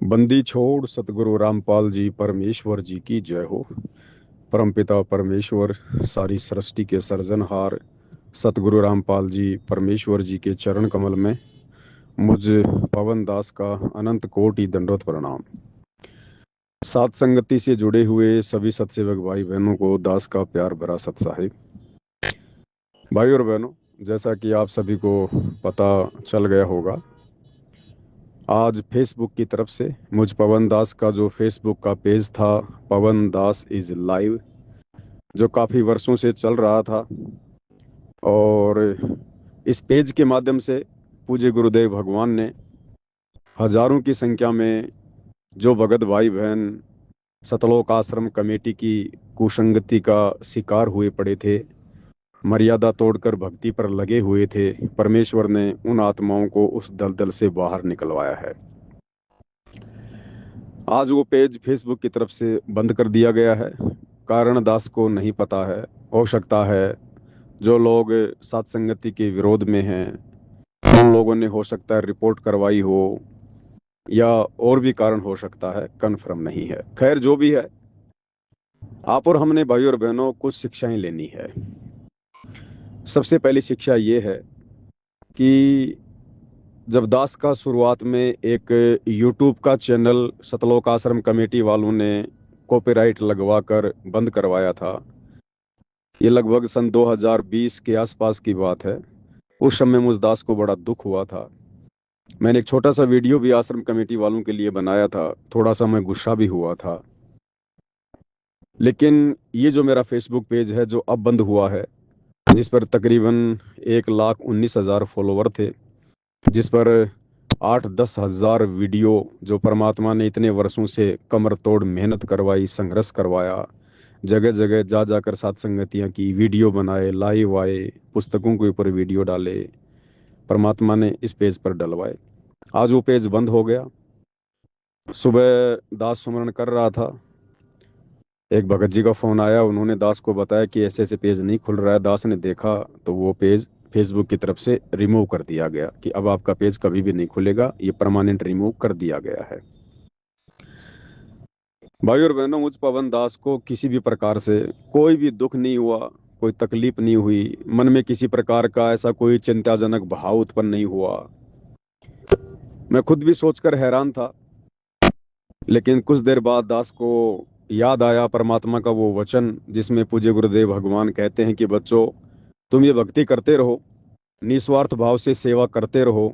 बंदी छोड़ सतगुरु रामपाल जी परमेश्वर जी की जय हो। परमपिता परमेश्वर सारी सृष्टि के सृजनहार सतगुरु रामपाल जी परमेश्वर जी के चरण कमल में मुझ पवन दास का अनंत कोटि दंडवत प्रणाम। सात संगति से जुड़े हुए सभी सत्सेवक भाई बहनों को दास का प्यार भरा सत साहिब। भाई और बहनों, जैसा कि आप सभी को पता चल गया होगा, आज फेसबुक की तरफ से मुझ पवन दास का जो फेसबुक का पेज था, पवन दास इज लाइव, जो काफ़ी वर्षों से चल रहा था, और इस पेज के माध्यम से पूज्य गुरुदेव भगवान ने हजारों की संख्या में जो भगत भाई बहन सतलोक आश्रम कमेटी की कुसंगति का शिकार हुए पड़े थे, मर्यादा तोड़कर भक्ति पर लगे हुए थे, परमेश्वर ने उन आत्माओं को उस दलदल से बाहर निकलवाया है। आज वो पेज फेसबुक की तरफ से बंद कर दिया गया है। कारण दास को नहीं पता है। हो सकता है जो लोग सत्संगति के विरोध में हैं उन लोगों ने हो सकता है रिपोर्ट करवाई हो, या और भी कारण हो सकता है, कन्फर्म नहीं है। खैर, जो भी है, आप और हमने भाई और बहनों कुछ शिक्षाएं लेनी है। सबसे पहली शिक्षा ये है कि जब दास का शुरुआत में एक यूट्यूब का चैनल सतलोक आश्रम कमेटी वालों ने कॉपीराइट लगवा कर बंद करवाया था, ये लगभग सन 2020 के आसपास की बात है। उस समय मुझ दास को बड़ा दुख हुआ था। मैंने एक छोटा सा वीडियो भी आश्रम कमेटी वालों के लिए बनाया था, थोड़ा सा मैं गुस्सा भी हुआ था। लेकिन ये जो मेरा फेसबुक पेज है जो अब बंद हुआ है, जिस पर तकरीबन 1,19,000 फॉलोवर थे, जिस पर 8-10 हज़ार वीडियो जो परमात्मा ने इतने वर्षों से कमर तोड़ मेहनत करवाई, संघर्ष करवाया, जगह जगह जा जाकर सत्संगतियाँ की, वीडियो बनाए, लाइव आए, पुस्तकों के ऊपर वीडियो डाले, परमात्मा ने इस पेज पर डलवाए। आज वो पेज बंद हो गया। सुबह दास सुमरन कर रहा था, एक भगत जी का फोन आया। उन्होंने दास को बताया कि ऐसे ऐसे पेज नहीं खुल रहा है। दास ने देखा तो वो पेज फेसबुक की तरफ से रिमूव कर दिया गया कि अब आपका पेज कभी भी नहीं खुलेगा, ये परमानेंट रिमूव कर दिया गया है। भाई और बहनों, मुझ पवन दास को किसी भी प्रकार से कोई भी दुख नहीं हुआ, कोई तकलीफ नहीं हुई, मन में किसी प्रकार का ऐसा कोई चिंताजनक भाव उत्पन्न नहीं हुआ। मैं खुद भी सोचकर हैरान था। लेकिन कुछ देर बाद दास को याद आया परमात्मा का वो वचन, जिसमें पूज्य गुरुदेव भगवान कहते हैं कि बच्चों, तुम ये भक्ति करते रहो, निस्वार्थ भाव से सेवा करते रहो।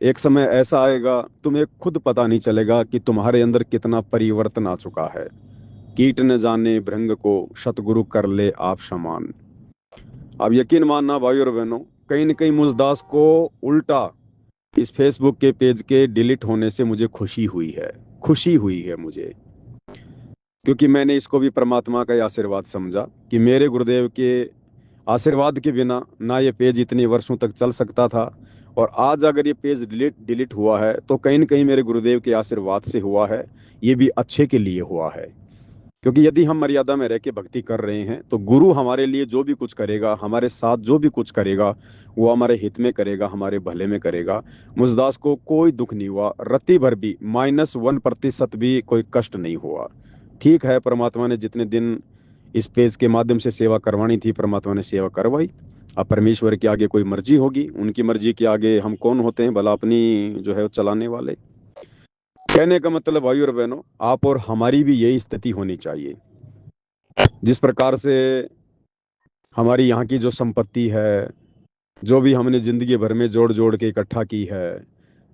एक समय ऐसा आएगा तुम्हें खुद पता नहीं चलेगा कि तुम्हारे अंदर कितना परिवर्तन आ चुका है। कीट न जाने भृंग को, सतगुरु कर ले आप समान। अब यकीन मानना भाई और बहनों, कहीं न कहीं मुझ दास को उल्टा इस फेसबुक के पेज के डिलीट होने से मुझे खुशी हुई है। खुशी हुई है मुझे, क्योंकि मैंने इसको भी परमात्मा का ही आशीर्वाद समझा कि मेरे गुरुदेव के आशीर्वाद के बिना ना ये पेज इतने वर्षों तक चल सकता था। और आज अगर ये पेज डिलीट हुआ है तो कहीं न कहीं मेरे गुरुदेव के आशीर्वाद से हुआ है। ये भी अच्छे के लिए हुआ है, क्योंकि यदि हम मर्यादा में रह के भक्ति कर रहे हैं तो गुरु हमारे लिए जो भी कुछ करेगा, हमारे साथ जो भी कुछ करेगा, वो हमारे हित में करेगा, हमारे भले में करेगा। मुझदास को कोई दुख नहीं हुआ, रत्ती भर भी, -1% भी कोई कष्ट नहीं हुआ। ठीक है, परमात्मा ने जितने दिन इस पेज के माध्यम से सेवा करवानी थी, परमात्मा ने सेवा करवाई। अब परमेश्वर के आगे कोई मर्जी होगी, उनकी मर्जी के आगे हम कौन होते हैं, भला अपनी जो है वो चलाने वाले। कहने का मतलब भाई और बहनों, आप और हमारी भी यही स्थिति होनी चाहिए। जिस प्रकार से हमारी यहाँ की जो संपत्ति है, जो भी हमने जिंदगी भर में जोड़ जोड़ के इकट्ठा की है,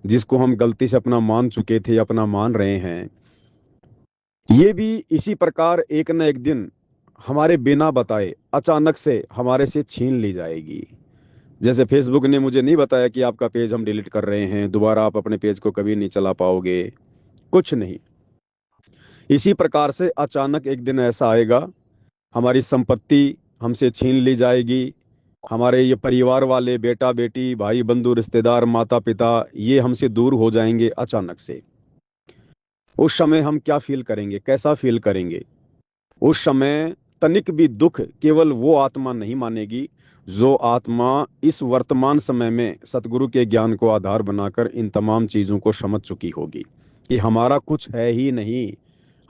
जिसको हम गलती से अपना मान चुके थे, अपना मान रहे हैं, ये भी इसी प्रकार एक न एक दिन हमारे बिना बताए अचानक से हमारे से छीन ली जाएगी। जैसे फेसबुक ने मुझे नहीं बताया कि आपका पेज हम डिलीट कर रहे हैं, दोबारा आप अपने पेज को कभी नहीं चला पाओगे, कुछ नहीं। इसी प्रकार से अचानक एक दिन ऐसा आएगा, हमारी संपत्ति हमसे छीन ली जाएगी। हमारे ये परिवार वाले, बेटा बेटी, भाई बंधु, रिश्तेदार, माता पिता, ये हमसे दूर हो जाएंगे अचानक से। उस समय हम क्या फील करेंगे, कैसा फील करेंगे? उस समय तनिक भी दुख केवल वो आत्मा नहीं मानेगी जो आत्मा इस वर्तमान समय में सतगुरु के ज्ञान को आधार बनाकर इन तमाम चीजों को समझ चुकी होगी। कि हमारा कुछ है ही नहीं,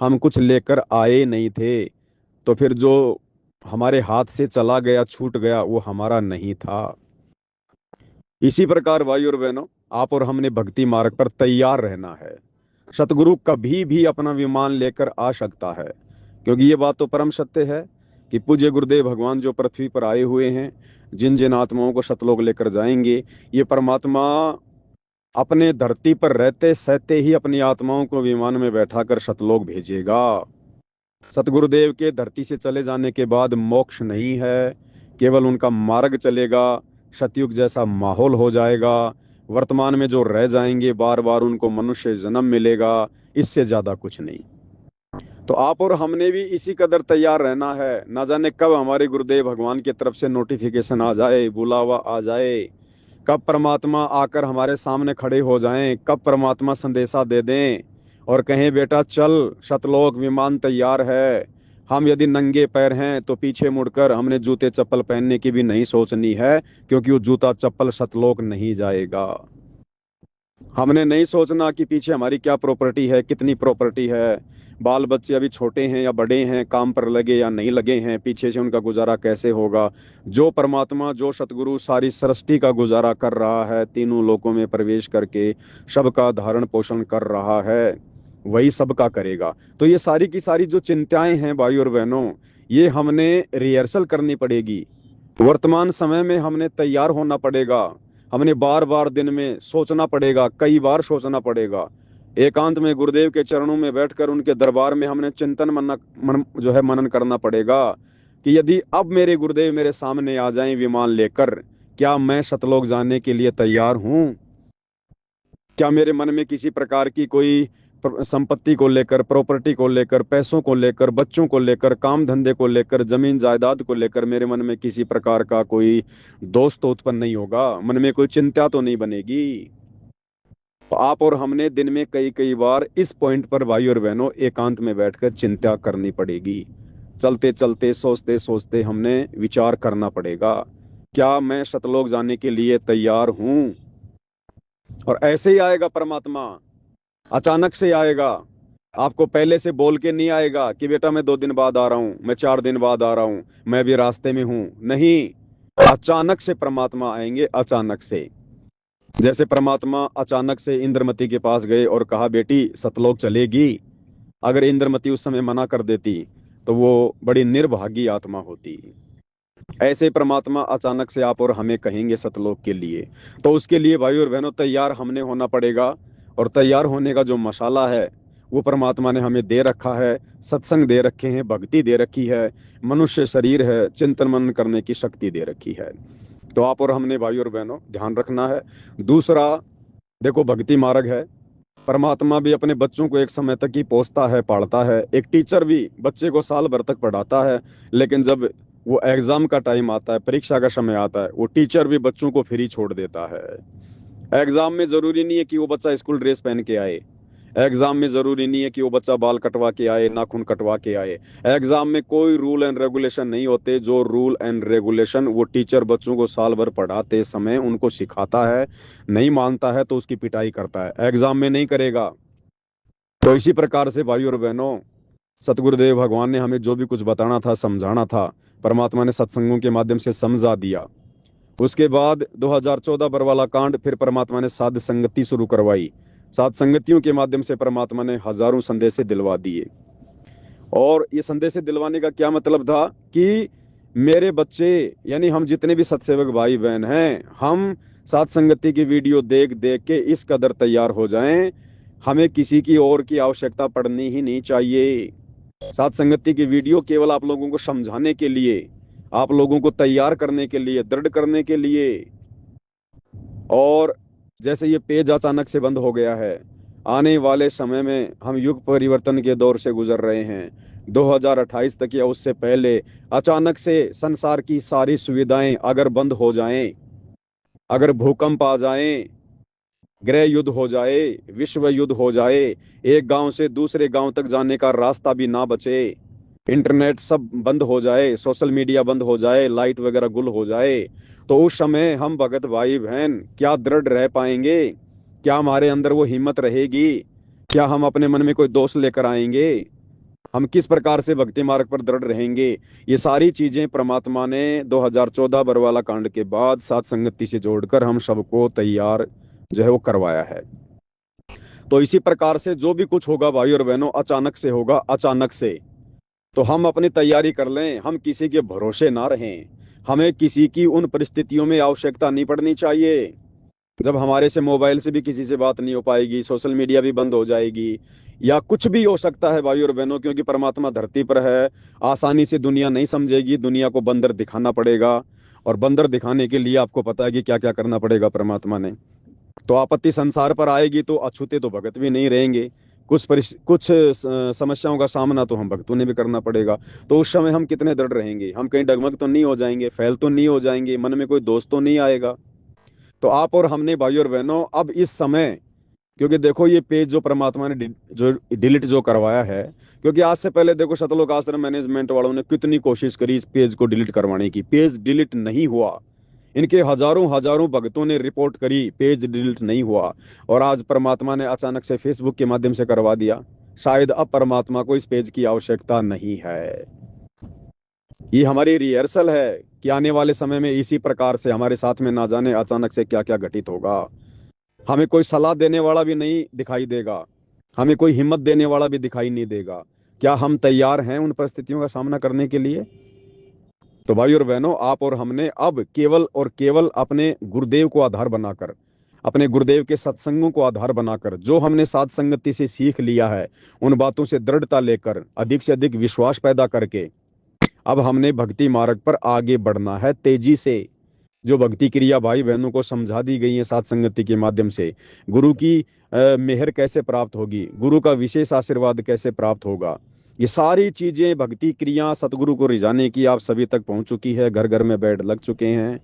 हम कुछ लेकर आए नहीं थे, तो फिर जो हमारे हाथ से चला गया, छूट गया, वो हमारा नहीं था। इसी प्रकार भाई और बहनों, आप और हमने भक्ति मार्ग पर तैयार रहना है। सतगुरु कभी भी अपना विमान लेकर आ सकता है, क्योंकि ये बात तो परम सत्य है कि पूज्य गुरुदेव भगवान जो पृथ्वी पर आए हुए हैं, जिन जिन आत्माओं को सतलोक लेकर जाएंगे, ये परमात्मा अपने धरती पर रहते सहते ही अपनी आत्माओं को विमान में बैठाकर सतलोक भेजेगा। सतगुरुदेव के धरती से चले जाने के बाद मोक्ष नहीं है, केवल उनका मार्ग चलेगा। सतयुग जैसा माहौल हो जाएगा। वर्तमान में जो रह जाएंगे, बार बार उनको मनुष्य जन्म मिलेगा, इससे ज्यादा कुछ नहीं। तो आप और हमने भी इसी कदर तैयार रहना है। ना जाने कब हमारे गुरुदेव भगवान की तरफ से नोटिफिकेशन आ जाए, बुलावा आ जाए, कब परमात्मा आकर हमारे सामने खड़े हो जाएं, कब परमात्मा संदेशा दे दें और कहें बेटा चल, सतलोक विमान तैयार है। हम यदि नंगे पैर हैं तो पीछे मुड़कर हमने जूते चप्पल पहनने की भी नहीं सोचनी है, क्योंकि वो जूता चप्पल सतलोक नहीं जाएगा। हमने नहीं सोचना कि पीछे हमारी क्या प्रॉपर्टी है, कितनी प्रॉपर्टी है, बाल बच्चे अभी छोटे हैं या बड़े हैं, काम पर लगे या नहीं लगे हैं, पीछे से उनका गुजारा कैसे होगा। जो परमात्मा, जो सतगुरु सारी सृष्टि का गुजारा कर रहा है, तीनों लोकों में प्रवेश करके सबका धारण पोषण कर रहा है, वही सबका करेगा। तो ये सारी की सारी जो चिंताएं हैं भाई और बहनों, ये हमने रिहर्सल करनी पड़ेगी। वर्तमान समय में हमने तैयार होना पड़ेगा। हमने बार बार दिन में सोचना पड़ेगा, कई बार सोचना पड़ेगा। एकांत में गुरुदेव के चरणों में बैठकर उनके दरबार में हमने चिंतन जो है मनन करना पड़ेगा कि यदि अब मेरे गुरुदेव मेरे सामने आ जाएं विमान लेकर, क्या मैं सतलोक जाने के लिए तैयार हूं? क्या मेरे मन में किसी प्रकार की कोई संपत्ति को लेकर, प्रॉपर्टी को लेकर, पैसों को लेकर, बच्चों को लेकर, काम धंधे को लेकर, जमीन जायदाद को लेकर मेरे मन में किसी प्रकार का कोई दोष तो उत्पन्न नहीं होगा? मन में कोई चिंता तो नहीं बनेगी? तो आप और हमने दिन में कई कई बार इस पॉइंट पर भाई और बहनों एकांत में बैठकर चिंता करनी पड़ेगी। चलते चलते, सोचते सोचते हमने विचार करना पड़ेगा, क्या मैं सतलोक जाने के लिए तैयार हूं? और ऐसे ही आएगा परमात्मा, अचानक से आएगा। आपको पहले से बोल के नहीं आएगा कि बेटा मैं 2 दिन बाद आ रहा हूं, मैं 4 दिन बाद आ रहा हूं, मैं भी रास्ते में हूं। नहीं, अचानक से परमात्मा आएंगे, अचानक से। जैसे परमात्मा अचानक से इंद्रमती के पास गए और कहा बेटी सतलोक चलेगी। अगर इंद्रमती उस समय मना कर देती तो वो बड़ी निर्भागी आत्मा होती। ऐसे परमात्मा अचानक से आप और हमें कहेंगे सतलोक के लिए। तो उसके लिए भाई और बहनों तैयार हमने होना पड़ेगा। और तैयार होने का जो मसाला है वो परमात्मा ने हमें दे रखा है। सत्संग दे रखे हैं, भक्ति दे रखी है, मनुष्य शरीर है, चिंतन मनन करने की शक्ति दे रखी है। तो आप और हमने भाई और बहनों ध्यान रखना है। दूसरा, देखो भक्ति मार्ग है। परमात्मा भी अपने बच्चों को एक समय तक ही पोसता है, पालता है। एक टीचर भी बच्चे को साल भर तक पढ़ाता है, लेकिन जब वो एग्जाम का टाइम आता है, परीक्षा का समय आता है, वो टीचर भी बच्चों को फ्री छोड़ देता है। एग्जाम में जरूरी नहीं है कि वो बच्चा स्कूल ड्रेस पहन के आए। एग्जाम में जरूरी नहीं है कि वो बच्चा बाल कटवा के आए, नाखून कटवा के आए। एग्जाम में कोई रूल एंड रेगुलेशन नहीं होते। जो रूल एंड रेगुलेशन वो टीचर बच्चों को साल भर पढ़ाते समय उनको सिखाता है, नहीं मानता है तो उसकी पिटाई करता है, एग्जाम में नहीं करेगा। तो इसी प्रकार से भाई और बहनों, सतगुरुदेव भगवान ने हमें जो भी कुछ बताना था, समझाना था, परमात्मा ने सत्संगों के माध्यम से समझा दिया। उसके बाद 2014 बरवाला कांड, फिर परमात्मा ने साध संगति शुरू करवाई। साध संगतियों के माध्यम से परमात्मा ने हजारों संदेशे दिलवा दिए। और ये संदेशे दिलवाने का क्या मतलब था कि मेरे बच्चे, यानी हम जितने भी सत्सेवक भाई बहन हैं, हम साध संगति की वीडियो देख देख के इस कदर तैयार हो जाएं, हमें किसी की और की आवश्यकता पड़नी ही नहीं चाहिए। साध संगति की वीडियो केवल आप लोगों को समझाने के लिए, आप लोगों को तैयार करने के लिए, दृढ़ करने के लिए। और जैसे ये पेज अचानक से बंद हो गया है, आने वाले समय में हम युग परिवर्तन के दौर से गुजर रहे हैं। 2028 तक या उससे पहले अचानक से संसार की सारी सुविधाएं अगर बंद हो जाएं, अगर भूकंप आ जाएं, गृह युद्ध हो जाए, विश्व युद्ध हो जाए, एक गांव से दूसरे गांव तक जाने का रास्ता भी ना बचे, इंटरनेट सब बंद हो जाए, सोशल मीडिया बंद हो जाए, लाइट वगैरह गुल हो जाए, तो उस समय हम भगत भाई बहन क्या दृढ़ रह पाएंगे? क्या हमारे अंदर वो हिम्मत रहेगी क्या हम अपने मन में कोई दोष लेकर आएंगे? हम किस प्रकार से भक्ति मार्ग पर दृढ़ रहेंगे? ये सारी चीजें परमात्मा ने 2014 बरवाला कांड के बाद सात संगति से जोड़कर हम सबको तैयार जो है वो करवाया है। तो इसी प्रकार से जो भी कुछ होगा भाई और बहनों, अचानक से होगा, अचानक से। तो हम अपनी तैयारी कर लें, हम किसी के भरोसे ना रहें। हमें किसी की उन परिस्थितियों में आवश्यकता नहीं पड़नी चाहिए जब हमारे से मोबाइल से भी किसी से बात नहीं हो पाएगी, सोशल मीडिया भी बंद हो जाएगी, या कुछ भी हो सकता है भाई और बहनों, क्योंकि परमात्मा धरती पर है। आसानी से दुनिया नहीं समझेगी, दुनिया को बंदर दिखाना पड़ेगा। और बंदर दिखाने के लिए आपको पता है कि क्या क्या करना पड़ेगा परमात्मा ने। तो आपत्ति संसार पर आएगी तो अछूते तो भगत भी नहीं रहेंगे। समस्याओं का सामना तो हम भक्तों ने भी करना पड़ेगा। तो उस समय हम कितने दृढ़ रहेंगे? हम कहीं डगमग तो नहीं हो जाएंगे, फैल तो नहीं हो जाएंगे, मन में कोई दोष तो नहीं आएगा? तो आप और हमने भाई और बहनों अब इस समय, क्योंकि देखो ये पेज जो परमात्मा ने जो डिलीट जो करवाया है, क्योंकि आज से पहले देखो शतलोक आश्रम मैनेजमेंट वालों ने कितनी कोशिश करी इस पेज को डिलीट करवाने की, पेज डिलीट नहीं हुआ। इनके हजारों हजारों भक्तों ने रिपोर्ट करी, पेज डिलीट नहीं हुआ। और आज परमात्मा ने अचानक से फेसबुक के माध्यम से करवा दिया। शायद अब परमात्मा को इस पेज की आवश्यकता नहीं है। ये हमारी रिहर्सल है कि आने वाले समय में इसी प्रकार से हमारे साथ में ना जाने अचानक से क्या क्या घटित होगा। हमें कोई सलाह देने वाला भी नहीं दिखाई देगा, हमें कोई हिम्मत देने वाला भी दिखाई नहीं देगा। क्या हम तैयार हैं उन परिस्थितियों का सामना करने के लिए? तो भाई और बहनों, आप और हमने अब केवल और केवल अपने गुरुदेव को आधार बनाकर, अपने गुरुदेव के सत्संगों को आधार बनाकर, जो हमने साध संगति से सीख लिया है, उन बातों से दृढ़ता लेकर, अधिक से अधिक विश्वास पैदा करके अब हमने भक्ति मार्ग पर आगे बढ़ना है तेजी से। जो भक्ति क्रिया भाई बहनों को समझा दी गई है सात संगति के माध्यम से, गुरु की मेहर कैसे प्राप्त होगी, गुरु का विशेष आशीर्वाद कैसे प्राप्त होगा, ये सारी चीजें भक्ति क्रिया सतगुरु को रिझाने की आप सभी तक पहुंच चुकी है, घर घर में बैठ लग चुके हैं।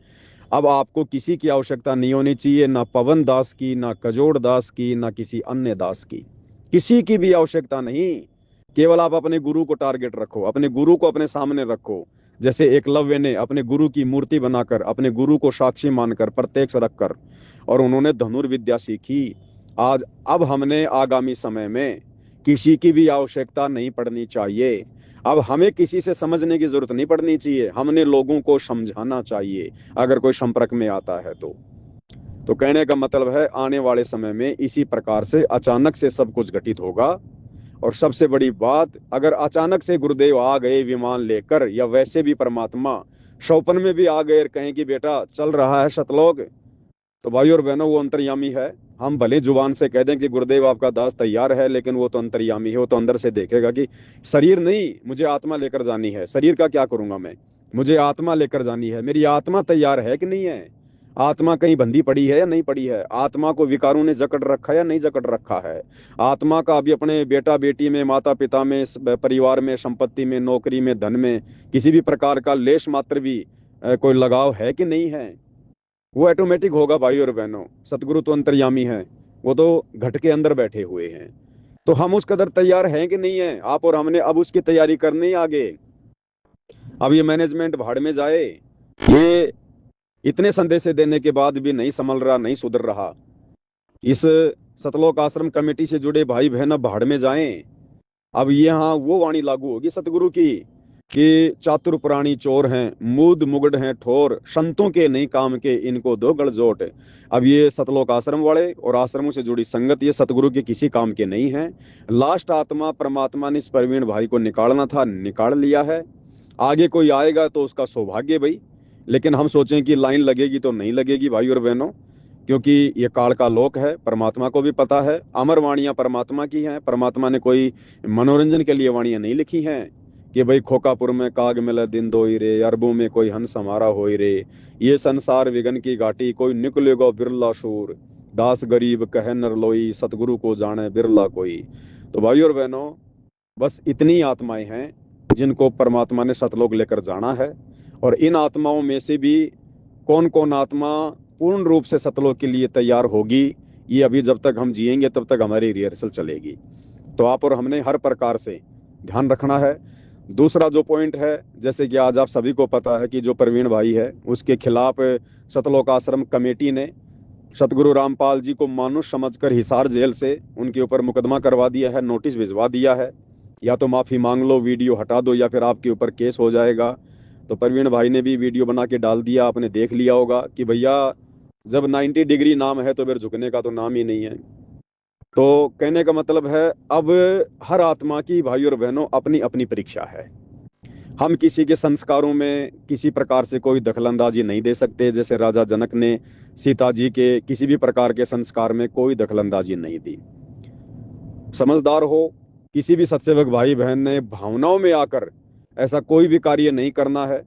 अब आपको किसी की आवश्यकता नहीं होनी चाहिए, ना पवन दास की, ना कजोड़ दास की, ना किसी अन्य दास की, किसी की भी आवश्यकता नहीं। केवल आप अपने गुरु को टारगेट रखो, अपने गुरु को अपने सामने रखो। जैसे एकलव्य ने अपने गुरु की मूर्ति बनाकर, अपने गुरु को साक्षी मानकर, प्रत्यक्ष रखकर, और उन्होंने धनुर्विद्या सीखी। आज अब हमने आगामी समय में किसी की भी आवश्यकता नहीं पड़नी चाहिए। अब हमें किसी से समझने की जरूरत नहीं पड़नी चाहिए, हमने लोगों को समझाना चाहिए अगर कोई संपर्क में आता है तो कहने का मतलब है आने वाले समय में इसी प्रकार से अचानक से सब कुछ घटित होगा। और सबसे बड़ी बात, अगर अचानक से गुरुदेव आ गए विमान लेकर, या वैसे भी परमात्मा स्वप्न में भी आ गए और कहें कि बेटा चल रहा है सतलोक, तो भाई और बहनों वो अंतर्यामी है। हम भले जुबान से कह दें कि गुरुदेव आपका दास तैयार है, लेकिन वो तो अंतर्यामी है, वो तो अंदर से देखेगा कि शरीर नहीं, मुझे आत्मा लेकर जानी है। शरीर का क्या करूंगा मैं, मुझे आत्मा लेकर जानी है। मेरी आत्मा तैयार है कि नहीं है? आत्मा कहीं बंधी पड़ी है या नहीं पड़ी है? आत्मा को विकारों ने जकड़ रखा है या नहीं जकड़ रखा है? आत्मा का अभी अपने बेटा बेटी में, माता पिता में, परिवार में, संपत्ति में, नौकरी में, धन में किसी भी प्रकार का लेश मात्र भी कोई लगाव है कि नहीं है? वो ऑटोमेटिक होगा भाई और बहनों। सतगुरु तो अंतर्यामी है, वो तो घट के अंदर बैठे हुए हैं। तो हम उस कदर तैयार हैं कि नहीं है? आप और हमने अब उसकी तैयारी करनी है आगे। अब ये मैनेजमेंट भाड़ में जाए, ये इतने संदेश देने के बाद भी नहीं संभल रहा, नहीं सुधर रहा। इस सतलोक आश्रम कमेटी से जुड़े भाई बहन अब भाड़ में जाएं। अब यहाँ वो वाणी लागू होगी सतगुरु की कि चातुर प्राणी चोर हैं, मूद मुगड़ हैं ठोर, संतों के नहीं काम के, इनको दो गलजोट। अब ये सतलोक आश्रम वाले और आश्रमों से जुड़ी संगत ये सतगुरु के किसी काम के नहीं है। लास्ट आत्मा परमात्मा ने इस प्रवीण भाई को निकालना था, निकाल लिया है। आगे कोई आएगा तो उसका सौभाग्य भाई, लेकिन हम सोचें कि लाइन लगेगी तो नहीं लगेगी भाई और बहनों, क्योंकि ये काल का लोक है। परमात्मा को भी पता है, अमर वाणियां परमात्मा की हैं। परमात्मा ने कोई मनोरंजन के लिए वाणियां नहीं लिखी हैं कि भाई खोकापुर में काग मिले दिन दोई रे, अरबों में कोई हंस हमारा होई रे, ये संसार विगन की घाटी, कोई निकलेगा बिरला शूर, दास गरीब कह नर लोई, सतगुरु को जाने बिरला कोई। तो भाई और बहनों, बस इतनी आत्माएं हैं जिनको परमात्मा ने सतलोक लेकर जाना है। और इन आत्माओं में से भी कौन कौन आत्मा पूर्ण रूप से सतलोक के लिए तैयार होगी, ये अभी जब तक हम जिएंगे तब तक हमारी रिहर्सल चलेगी। तो आप और हमने हर प्रकार से ध्यान रखना है। दूसरा जो पॉइंट है, जैसे कि आज आप सभी को पता है कि जो प्रवीण भाई है उसके खिलाफ सतलोक आश्रम कमेटी ने सतगुरु रामपाल जी को मानुष समझकर हिसार जेल से उनके ऊपर मुकदमा करवा दिया है, नोटिस भिजवा दिया है, या तो माफी मांग लो, वीडियो हटा दो, या फिर आपके ऊपर केस हो जाएगा। तो प्रवीण भाई ने भी वीडियो बना के डाल दिया, आपने देख लिया होगा कि भैया जब 90 डिग्री नाम है तो फिर झुकने का तो नाम ही नहीं है। तो कहने का मतलब है, अब हर आत्मा की भाई और बहनों अपनी अपनी परीक्षा है। हम किसी के संस्कारों में किसी प्रकार से कोई दखलंदाजी नहीं दे सकते। जैसे राजा जनक ने सीता जी के किसी भी प्रकार के संस्कार में कोई दखलंदाजी नहीं दी। समझदार हो, किसी भी सत्सेवक भाई बहन ने भावनाओं में आकर ऐसा कोई भी कार्य नहीं करना है,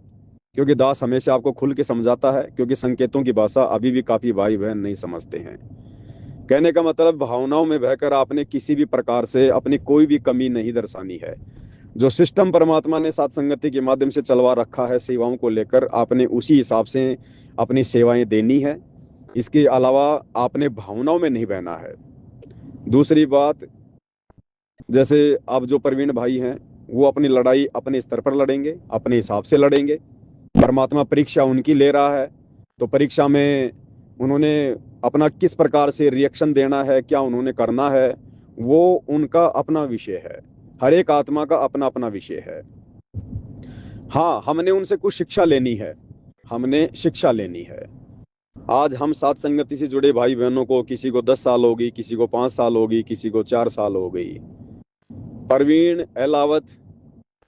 क्योंकि दास हमेशा आपको खुल के समझाता है, क्योंकि संकेतों की भाषा अभी भी काफी भाई बहन नहीं समझते हैं। कहने का मतलब, भावनाओं में बहकर आपने किसी भी प्रकार से अपनी कोई भी कमी नहीं दर्शानी है। जो सिस्टम परमात्मा ने साथ संगति के माध्यम से चलवा रखा है सेवाओं को लेकर, आपने उसी हिसाब से अपनी सेवाएं देनी है। इसके अलावा आपने भावनाओं में नहीं बहना है। दूसरी बात, जैसे अब जो प्रवीण भाई हैं, वो अपनी लड़ाई अपने स्तर पर लड़ेंगे, अपने हिसाब से लड़ेंगे। परमात्मा परीक्षा उनकी ले रहा है, तो परीक्षा में उन्होंने अपना किस प्रकार से रिएक्शन देना है, क्या उन्होंने करना है, वो उनका अपना विषय है। हर एक आत्मा का अपना अपना विषय है। हाँ, हमने उनसे कुछ शिक्षा लेनी है, हमने शिक्षा लेनी है। आज हम साथ संगति से जुड़े भाई बहनों को, किसी को 10 साल होगी, किसी को 5 साल होगी, किसी को 4 साल हो गई। प्रवीण एलावत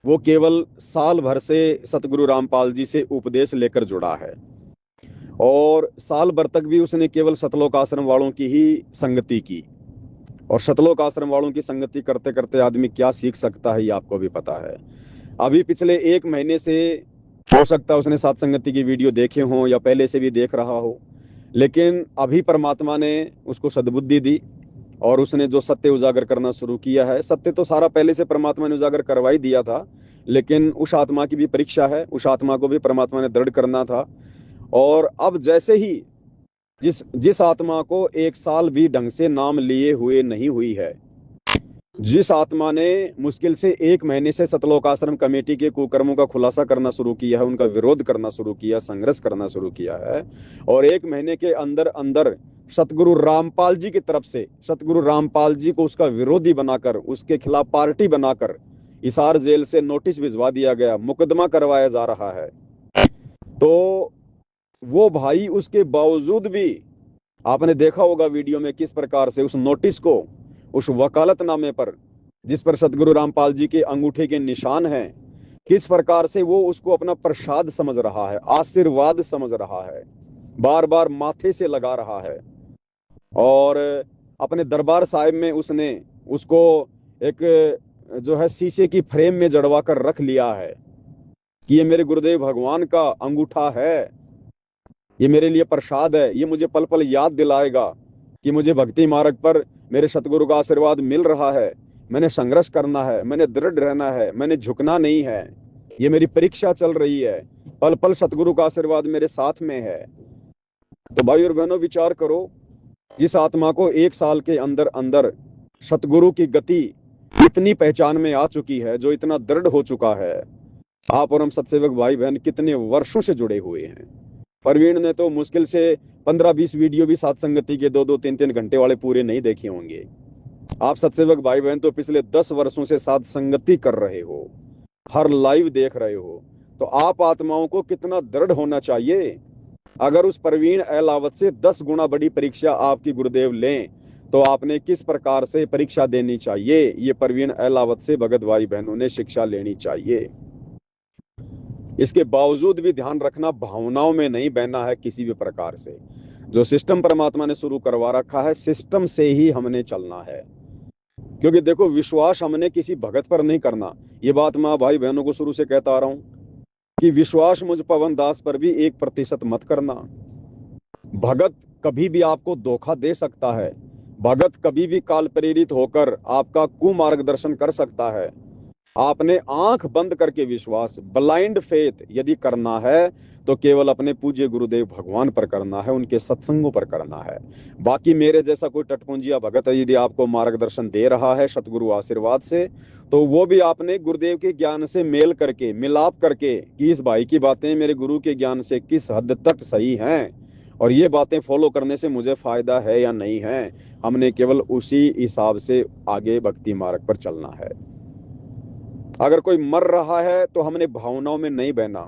वो केवल साल भर से सतगुरु रामपाल जी से उपदेश लेकर जुड़ा है, और साल भर तक भी उसने केवल सतलोक आश्रम वालों की ही संगति की। और सतलोक आश्रम वालों की संगति करते करते आदमी क्या सीख सकता है, ये आपको भी पता है। अभी पिछले 1 महीने से हो सकता है उसने साथ संगति की वीडियो देखे हों, या पहले से भी देख रहा हो, लेकिन अभी परमात्मा ने उसको सद्बुद्धि दी और उसने जो सत्य उजागर करना शुरू किया है। सत्य तो सारा पहले से परमात्मा ने उजागर करवा ही दिया था, लेकिन उस आत्मा की भी परीक्षा है, उस आत्मा को भी परमात्मा ने दृढ़ करना था। और अब जैसे ही जिस आत्मा को 1 साल भी ढंग से नाम लिए हुए नहीं हुई है, जिस आत्मा ने मुश्किल से 1 महीने से सतलोक आश्रम कमेटी के कुकर्मों का खुलासा करना शुरू किया है, उनका विरोध करना शुरू किया, संघर्ष करना शुरू किया है, और 1 महीने के अंदर अंदर सतगुरु रामपाल जी की तरफ से सतगुरु रामपाल जी को उसका विरोधी बनाकर, उसके खिलाफ पार्टी बनाकर हिसार जेल से नोटिस भिजवा दिया गया, मुकदमा करवाया जा रहा है। तो वो भाई उसके बावजूद भी, आपने देखा होगा वीडियो में किस प्रकार से उस नोटिस को, उस वकालतनामे पर जिस पर सतगुरु रामपाल जी के अंगूठे के निशान हैं, किस प्रकार से वो उसको अपना प्रसाद समझ रहा है, आशीर्वाद समझ रहा है, बार बार माथे से लगा रहा है। और अपने दरबार साहिब में उसने उसको एक जो है शीशे की फ्रेम में जड़वा कर रख लिया है कि ये मेरे गुरुदेव भगवान का अंगूठा है, ये मेरे लिए प्रसाद है, ये मुझे पल पल याद दिलाएगा कि मुझे भक्ति मार्ग पर मेरे सतगुरु का आशीर्वाद मिल रहा है, मैंने संघर्ष करना है, मैंने दृढ़ रहना है, मैंने झुकना नहीं है, ये मेरी परीक्षा चल रही है, पल पल सतगुरु का आशीर्वाद मेरे साथ में है। तो भाई और बहनों, विचार करो, जिस आत्मा को 1 साल के अंदर अंदर सतगुरु की गति इतनी पहचान में आ चुकी है, जो इतना दृढ़ हो चुका है, आप और हम सत्सेवक भाई बहन कितने वर्षों से जुड़े हुए हैं। प्रवीण ने तो मुश्किल से 15-20 वीडियो भी साथ संगति के 2-2, 3-3 घंटे वाले पूरे नहीं देखे होंगे। आप सत्सेवक भाई बहन तो पिछले 10 वर्षों से साथ संगति कर रहे हो, हर लाइव देख रहे हो, तो आप आत्माओं को कितना दृढ़ होना चाहिए। अगर उस प्रवीण एलावत से 10 गुना बड़ी परीक्षा आपकी गुरुदेव लें, तो आपने किस प्रकार से परीक्षा देनी चाहिए, ये प्रवीण एलावत से भगत भाई बहनों ने शिक्षा लेनी चाहिए। इसके बावजूद भी ध्यान रखना, भावनाओं में नहीं बहना है किसी भी प्रकार से। जो सिस्टम परमात्मा ने शुरू करवा रखा है, सिस्टम से ही हमने चलना है। क्योंकि देखो, विश्वास हमने किसी भगत पर नहीं करना। ये बात मैं भाई बहनों को शुरू से कहता आ रहा हूं कि विश्वास मुझ पवन दास पर भी 1% मत करना। भगत कभी भी आपको धोखा दे सकता है, भगत कभी भी काल प्रेरित होकर आपका कुमार्गदर्शन कर सकता है। आपने आंख बंद करके विश्वास, ब्लाइंड फेथ यदि करना है, तो केवल अपने पूज्य गुरुदेव भगवान पर करना है, उनके सत्संगों पर करना है। बाकी मेरे जैसा कोई टटपुंजिया भगत यदि आपको मार्गदर्शन दे रहा है सतगुरु आशीर्वाद से, तो वो भी आपने गुरुदेव के ज्ञान से मेल करके, मिलाप करके कि इस भाई की बातें मेरे गुरु के ज्ञान से किस हद तक सही हैं, और ये बातें फॉलो करने से मुझे फायदा है या नहीं है, हमने केवल उसी हिसाब से आगे भक्ति मार्ग पर चलना है। अगर कोई मर रहा है तो हमने भावनाओं में नहीं बहना,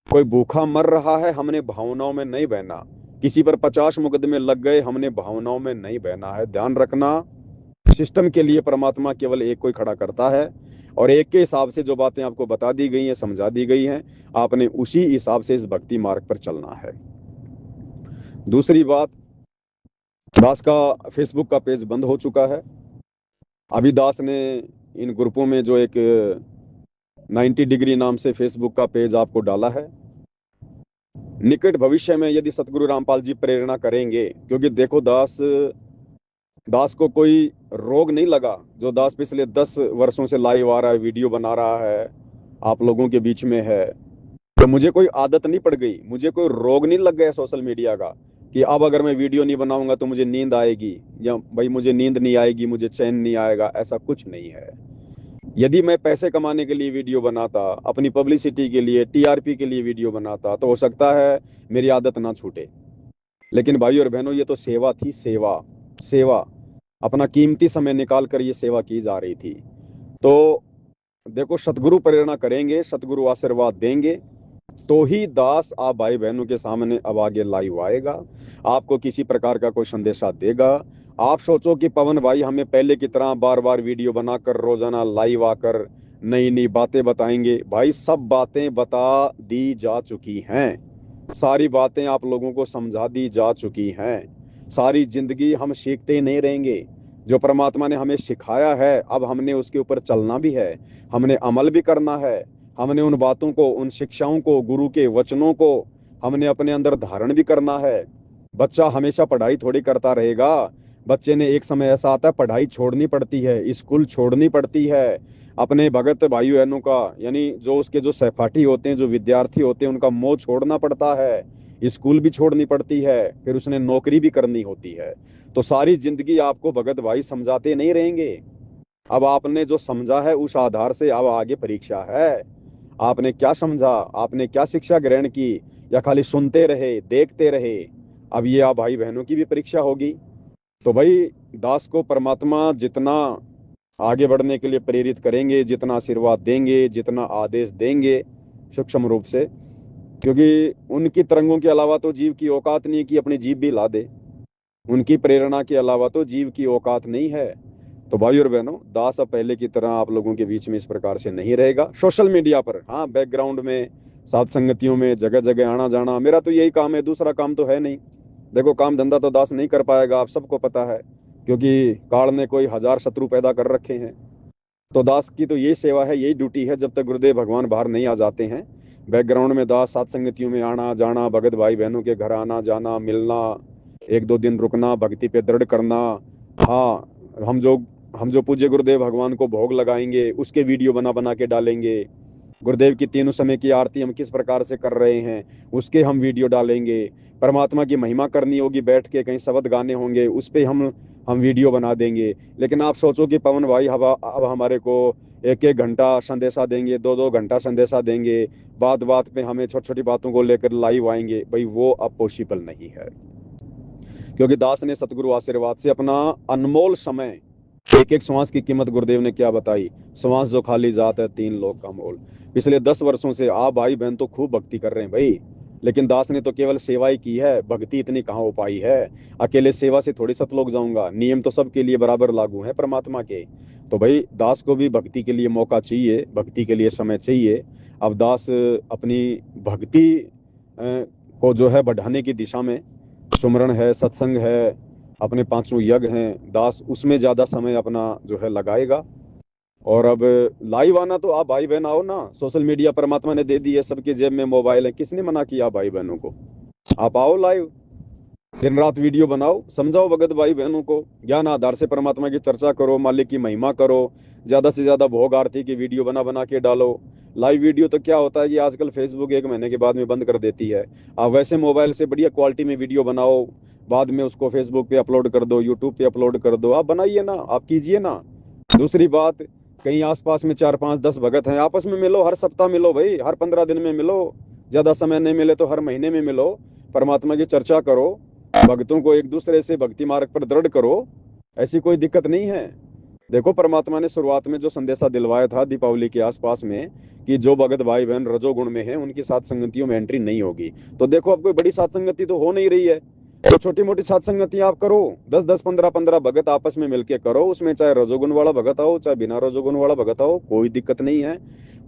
कोई भूखा मर रहा है हमने भावनाओं में नहीं बहना, किसी पर 50 मुकदमे लग गए हमने भावनाओं में नहीं बहना है। ध्यान रखना, सिस्टम के लिए परमात्मा केवल एक कोई खड़ा करता है, और एक के हिसाब से जो बातें आपको बता दी गई हैं, समझा दी गई हैं, आपने उसी हिसाब से इस भक्ति मार्ग पर चलना है। दूसरी बात, दास का फेसबुक का पेज बंद हो चुका है। अभी दास ने इन ग्रुपों में जो एक 90 डिग्री नाम से फेसबुक का पेज आपको डाला है, निकट भविष्य में यदि सतगुरु रामपाल जी प्रेरणा करेंगे, क्योंकि देखो दास को कोई रोग नहीं लगा, जो दास पिछले 10 वर्षों से लाइव आ रहा है, वीडियो बना रहा है, आप लोगों के बीच में है, तो मुझे कोई आदत नहीं पड़ गई, मुझे कोई रोग नहीं लग गया सोशल मीडिया का कि अब अगर मैं वीडियो नहीं बनाऊंगा तो मुझे नींद आएगी, या भाई मुझे नींद नहीं आएगी, मुझे चैन नहीं आएगा। ऐसा कुछ नहीं है। यदि मैं पैसे कमाने के लिए वीडियो बनाता, अपनी पब्लिसिटी के लिए, टीआरपी के लिए वीडियो बनाता, तो हो सकता है मेरी आदत ना छूटे। लेकिन भाई और बहनों, ये तो सेवा थी, सेवा सेवा अपना कीमती समय निकाल कर ये सेवा की जा रही थी। तो देखो, सतगुरु प्रेरणा करेंगे, सतगुरु आशीर्वाद देंगे, तो ही दास आप भाई बहनों के सामने अब आगे लाइव आएगा, आपको किसी प्रकार का कोई संदेशा देगा। आप सोचो कि पवन भाई हमें पहले की तरह बार बार वीडियो बनाकर रोजाना लाइव आकर नई नई बातें बताएंगे। भाई सब बातें बता दी जा चुकी हैं, सारी बातें आप लोगों को समझा दी जा चुकी हैं। सारी जिंदगी हम सीखते ही नहीं रहेंगे। जो परमात्मा ने हमें सिखाया है, अब हमने उसके ऊपर चलना भी है, हमने अमल भी करना है, हमने उन बातों को, उन शिक्षाओं को, गुरु के वचनों को हमने अपने अंदर धारण भी करना है। बच्चा हमेशा पढ़ाई थोड़ी करता रहेगा। बच्चे ने एक समय ऐसा आता है पढ़ाई छोड़नी पड़ती है, स्कूल छोड़नी पड़ती है, अपने भगत भाई बहनों का, यानी जो उसके जो सहपाठी होते हैं, जो विद्यार्थी होते हैं, उनका मोह छोड़ना पड़ता है, स्कूल भी छोड़नी पड़ती है, फिर उसने नौकरी भी करनी होती है। तो सारी जिंदगी आपको भगत भाई समझाते नहीं रहेंगे। अब आपने जो समझा है उस आधार से अब आगे परीक्षा है। आपने क्या समझा, आपने क्या शिक्षा ग्रहण की, या खाली सुनते रहे, देखते रहे? अब ये आप भाई बहनों की भी परीक्षा होगी। तो भाई, दास को परमात्मा जितना आगे बढ़ने के लिए प्रेरित करेंगे, जितना आशीर्वाद देंगे, जितना आदेश देंगे सूक्ष्म रूप से, क्योंकि उनकी तरंगों के अलावा तो जीव की औकात नहीं कि अपनी जीभ भी ला दे, उनकी प्रेरणा के अलावा तो जीव की औकात नहीं है। तो भाई और बहनों, दास अब पहले की तरह आप लोगों के बीच में इस प्रकार से नहीं रहेगा। सोशल मीडिया पर, हाँ, बैकग्राउंड में, साथ संगतियों में, जगह जगह आना जाना, मेरा तो यही काम है, दूसरा काम तो है नहीं। देखो, काम धंधा तो दास नहीं कर पाएगा, आप सबको पता है, क्योंकि काल ने कोई 1000 शत्रु पैदा कर रखे हैं। तो दास की तो यही सेवा है, यही ड्यूटी है, जब तक गुरुदेव भगवान बाहर नहीं आ जाते हैं। बैकग्राउंड में दास साथ संगतियों में आना जाना, भगत भाई बहनों के घर आना जाना, मिलना, 1-2 दिन रुकना, भक्ति पे दृढ़ करना। हाँ, हम जो पूज्य गुरुदेव भगवान को भोग लगाएंगे उसके वीडियो बना बना के डालेंगे। गुरुदेव की तीनों समय की आरती हम किस प्रकार से कर रहे हैं उसके हम वीडियो डालेंगे। परमात्मा की महिमा करनी होगी, बैठ के कहीं शब्द गाने होंगे, उस पे हम वीडियो बना देंगे। लेकिन आप सोचो कि पवन भाई अब हमारे को 1-1 घंटा संदेशा देंगे, 2-2 घंटा संदेशा देंगे, बात बात पे हमें छोटी छोटी बातों को लेकर लाइव आएंगे, भाई वो अब पॉसिबल नहीं है। क्योंकि दास ने सतगुरु आशीर्वाद से अपना अनमोल समय, एक एक श्वास की कीमत गुरुदेव ने क्या बताई, श्वास जो खाली जात है 3 लोग का मोल। पिछले 10 वर्षों से आप भाई बहन तो खूब भक्ति कर रहे हैं भाई, लेकिन दास ने तो केवल सेवा ही की है, भक्ति इतनी कहाँ हो पाई है। अकेले सेवा से थोड़ी सतलोक जाऊंगा, नियम तो सबके लिए बराबर लागू है परमात्मा के। तो भाई, दास को भी भक्ति के लिए मौका चाहिए, भक्ति के लिए समय चाहिए। अब दास अपनी भक्ति को जो है बढ़ाने की दिशा में, सुमरण है, सत्संग है, अपने 5 यज्ञ हैं, दास उसमें ज्यादा समय अपना जो है लगाएगा। और अब लाइव आना तो आप भाई बहन आओ ना, सोशल मीडिया परमात्मा ने दे दी है, सबके जेब में मोबाइल है, किसने मना किया भाई बहनों को? आप आओ लाइव, दिन रात वीडियो बनाओ, समझाओ भगत भाई बहनों को, ज्ञान आधार से परमात्मा की चर्चा करो, मालिक की महिमा करो, ज्यादा से ज्यादा भोग आरती की वीडियो बना बना के डालो। लाइव वीडियो तो क्या होता है कि आजकल फेसबुक 1 महीने के बाद में बंद कर देती है। आप वैसे मोबाइल से बढ़िया क्वालिटी में वीडियो बनाओ, बाद में उसको फेसबुक पे अपलोड कर दो, यूट्यूब पे अपलोड कर दो, आप बनाइए ना, आप कीजिए ना। दूसरी बात, कहीं आसपास में 4-5-10 भगत हैं, आपस में मिलो, हर सप्ताह मिलो भाई, हर 15 दिन में मिलो, ज्यादा समय नहीं मिले तो हर महीने में मिलो। परमात्मा की चर्चा करो, भक्तों को एक दूसरे से भक्ति मार्ग पर दृढ़ करो, ऐसी कोई दिक्कत नहीं है। देखो परमात्मा ने शुरुआत में जो संदेशा दिलवाया था दीपावली के आसपास में कि जो भगत भाई बहन रजोगुण में है उनकी सात संगतियों में एंट्री नहीं होगी। तो देखो अब कोई बड़ी सात संगति तो हो नहीं रही है, तो छोटी मोटी सात संगति आप करो, 10-10 15-15 भगत आपस में मिलके करो, उसमें चाहे रजोगुण वाला भगत आओ चाहे बिना रजोगुण वाला भगत आओ, कोई दिक्कत नहीं है।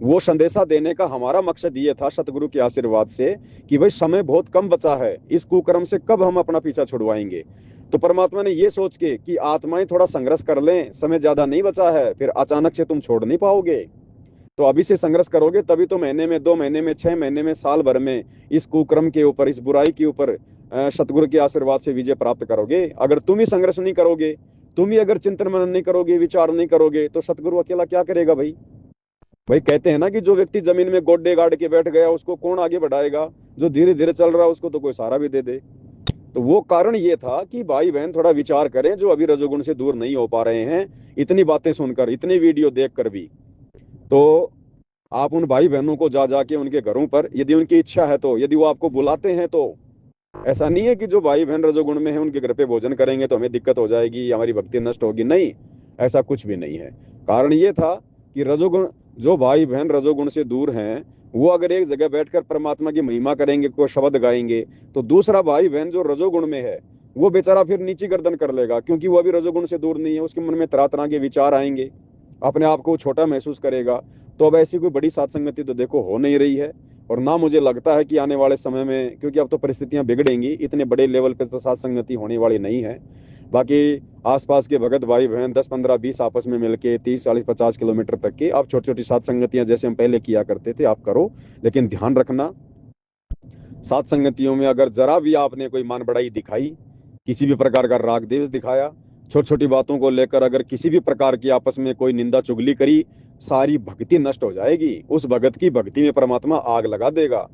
वो संदेशा देने का हमारा मकसद ये था सतगुरु के आशीर्वाद से कि भाई समय बहुत कम बचा है, इस कुकर्म से कब हम अपना पीछा छुड़वाएंगे। तो परमात्मा ने ये सोच के कि आत्माएं थोड़ा संघर्ष कर लें, समय ज्यादा नहीं बचा है, फिर अचानक से तुम छोड़ नहीं पाओगे, तो अभी से संघर्ष करोगे तभी तो महीने में, 2 महीने में, 6 महीने में, साल भर में इस कुक्रम के ऊपर, इस बुराई के ऊपर सतगुरु के आशीर्वाद से विजय प्राप्त करोगे। अगर तुम ही संघर्ष नहीं करोगे, तुम ही अगर चिंतन मनन नहीं करोगे, विचार नहीं करोगे, तो सतगुरु अकेला क्या करेगा भाई। भाई कहते हैं ना कि जो व्यक्ति जमीन में गोड्डे गाड़ के बैठ गया उसको कौन आगे बढ़ाएगा, जो धीरे धीरे चल रहा है उसको तो कोई सहारा भी दे दे। तो वो कारण ये था कि भाई बहन थोड़ा विचार करें, जो अभी रजोगुण से दूर नहीं हो पा रहे हैं, इतनी बातें सुनकर, इतनी वीडियो देखकर भी, तो आप उन भाई बहनों को जा जाके उनके घरों पर, यदि उनकी इच्छा है तो, यदि वो आपको बुलाते हैं तो, ऐसा नहीं है कि जो भाई बहन रजोगुण में है उनके घर पे भोजन करेंगे तो हमें दिक्कत हो जाएगी, हमारी भक्ति नष्ट होगी, नहीं, ऐसा कुछ भी नहीं है। कारण ये था कि रजोगुण, जो भाई बहन रजोगुण से दूर हैं, वो अगर एक जगह बैठकर परमात्मा की महिमा करेंगे, कोई शब्द गाएंगे, तो दूसरा भाई बहन जो रजोगुण में है वो बेचारा फिर नीची गर्दन कर लेगा, क्योंकि वो अभी रजोगुण से दूर नहीं है, उसके मन में तरह तरह के विचार आएंगे, अपने आप को छोटा महसूस करेगा। तो अब ऐसी कोई बड़ी सत्संगति तो देखो हो नहीं रही है, और ना मुझे लगता है कि आने वाले समय में, क्योंकि अब तो परिस्थितियां बिगड़ेंगी, इतने बड़े लेवल पे तो सत्संगति होने वाली नहीं है। बाकी आसपास के भगत भाई बहन 10-15-20 आपस में मिलके 30-40-50 किलोमीटर तक की आप छोटी छोटी सत्संगतियां जैसे हम पहले किया करते थे आप करो, लेकिन ध्यान रखना सत्संगतियों में अगर जरा भी आपने कोई मान बढ़ाई दिखाई, किसी भी प्रकार का राग द्वेष दिखाया, छोटी छोटी बातों को लेकर अगर किसी भी प्रकार की आपस में कोई निंदा चुगली करी, सारी भक्ति नष्ट हो जाएगी। उस भगत की भक्ति में परमात्मा आग लगा देगा।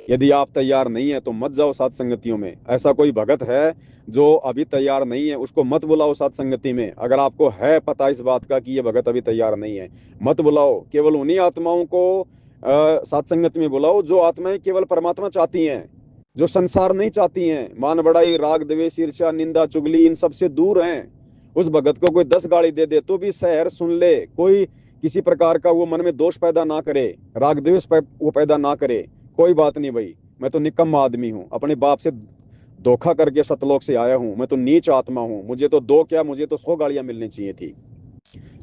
यदि आप तैयार नहीं है तो मत जाओ सत्संगतियों में। ऐसा कोई भगत है जो अभी तैयार नहीं है, उसको मत बुलाओ सत्संगति में। अगर आपको है पता इस बात का कि ये भगत अभी तैयार नहीं है, मत बुलाओ। केवल उन्हीं आत्माओं को सत्संगति में बुलाओ जो आत्माएं केवल परमात्मा चाहती हैं, जो संसार नहीं चाहती हैं, मान बढ़ाई, राग द्वेष, ईर्ष्या, निंदा चुगली, इन सब से दूर हैं। उस भगत को कोई 10 गाली दे दे तो भी सहर सुन ले, कोई किसी प्रकार का वो मन में दोष पैदा ना करे, राग द्वेष वो पैदा ना करे, कोई बात नहीं भाई, मैं तो निकम्मा आदमी हूँ, अपने बाप से धोखा करके सतलोक से आया हूँ, मैं तो नीच आत्मा हूँ, मुझे तो 2 क्या, मुझे तो 100 गालियां मिलनी चाहिए थी।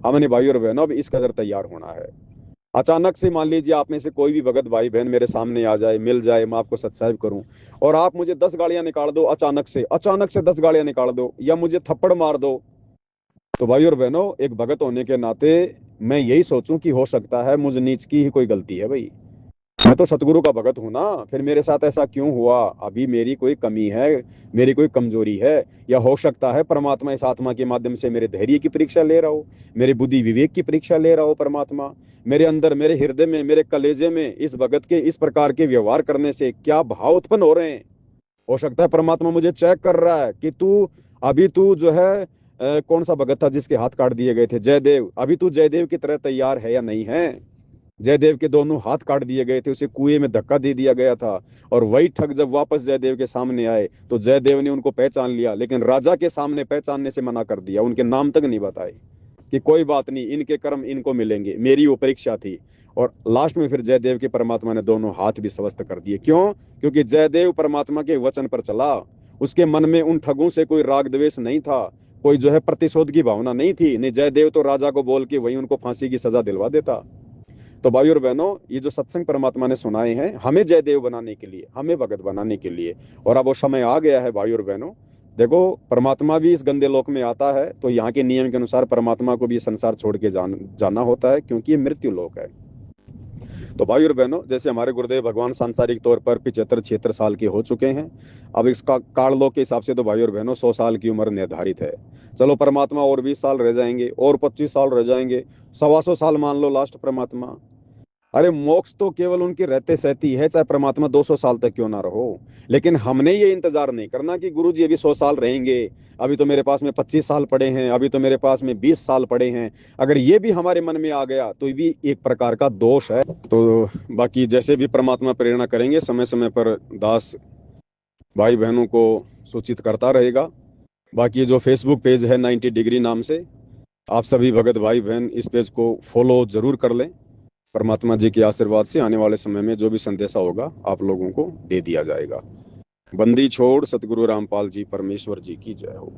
हमने भाई और बहनों अब इस कदर तैयार होना है। अचानक से मान लीजिए आप में से कोई भी भगत भाई बहन मेरे सामने आ जाए, मिल जाए, मैं आपको सत्संग करूं और आप मुझे 10 गालियां निकाल दो, अचानक से 10 गालियां निकाल दो या मुझे थप्पड़ मार दो, तो भाई और बहनों एक भगत होने के नाते मैं यही सोचूं कि हो सकता है मुझ नीच की ही कोई गलती है। भाई मैं तो सतगुरु का भगत हूं ना, फिर मेरे साथ ऐसा क्यों हुआ, अभी मेरी कोई कमी है, मेरी कोई कमजोरी है, या हो सकता है परमात्मा इस आत्मा के माध्यम से मेरे धैर्य की परीक्षा ले रहा हो, मेरे बुद्धि विवेक की परीक्षा ले रहा हो परमात्मा, मेरे अंदर, मेरे हृदय में, मेरे कलेजे में इस भगत के इस प्रकार के व्यवहार करने से क्या भाव उत्पन्न हो रहे हैं। हो सकता है परमात्मा मुझे चेक कर रहा है कि तू जो है कौन सा भगत था जिसके हाथ काट दिए गए थे, जयदेव, अभी तू जयदेव की तरह तैयार है या नहीं है। जयदेव के दोनों हाथ काट दिए गए थे, उसे कुएं में धक्का दे दिया गया था, और वही ठग जब वापस जयदेव के सामने आए तो जयदेव ने उनको पहचान लिया, लेकिन राजा के सामने पहचानने से मना कर दिया, उनके नाम तक नहीं बताए कि कोई बात नहीं, इनके कर्म इनको मिलेंगे, मेरी वो परीक्षा थी। और लास्ट में फिर जयदेव के परमात्मा ने दोनों हाथ भी स्वस्थ कर दिए। क्यों? क्योंकि जयदेव परमात्मा के वचन पर चला, उसके मन में उन ठगों से कोई राग द्वेष नहीं था, कोई जो है प्रतिशोध की भावना नहीं थी। नहीं, जयदेव तो राजा को बोल के वही उनको फांसी की सजा दिलवा देता। तो भाई और बहनों, ये जो सत्संग परमात्मा ने सुनाए हैं हमें जयदेव बनाने के लिए, हमें भगत बनाने के लिए, और अब वो समय आ गया है भाई और बहनों। देखो परमात्मा भी इस गंदे लोक में आता है तो यहाँ के नियम के अनुसार परमात्मा को भी संसार छोड़ के जाना होता है, क्योंकि ये मृत्यु लोक है। तो भाई और बहनों, जैसे हमारे गुरुदेव भगवान सांसारिक तौर पर 75-76 साल के हो चुके हैं, अब इसका काल लोक के हिसाब से तो भाई और बहनों 100 साल की उम्र निर्धारित है। चलो परमात्मा और 20 साल रह जाएंगे, और 25 साल रह जाएंगे, 125 साल मान लो लास्ट परमात्मा। अरे मोक्ष तो केवल उनके रहते सहती है, चाहे परमात्मा 200 साल तक क्यों ना रहो। लेकिन हमने ये इंतजार नहीं करना कि गुरु जी अभी 100 साल रहेंगे, अभी तो मेरे पास में 25 साल पड़े हैं, अभी तो मेरे पास में 20 साल पड़े हैं। अगर ये भी हमारे मन में आ गया तो ये भी एक प्रकार का दोष है। तो बाकी जैसे भी परमात्मा प्रेरणा करेंगे, समय समय पर दास भाई बहनों को सूचित करता रहेगा। बाकी ये जो फेसबुक पेज है 90 डिग्री नाम से, आप सभी भगत भाई बहन इस पेज को फॉलो जरूर कर लें। परमात्मा जी के आशीर्वाद से आने वाले समय में जो भी संदेशा होगा आप लोगों को दे दिया जाएगा। बंदी छोड़ सतगुरु रामपाल जी परमेश्वर जी की जय हो।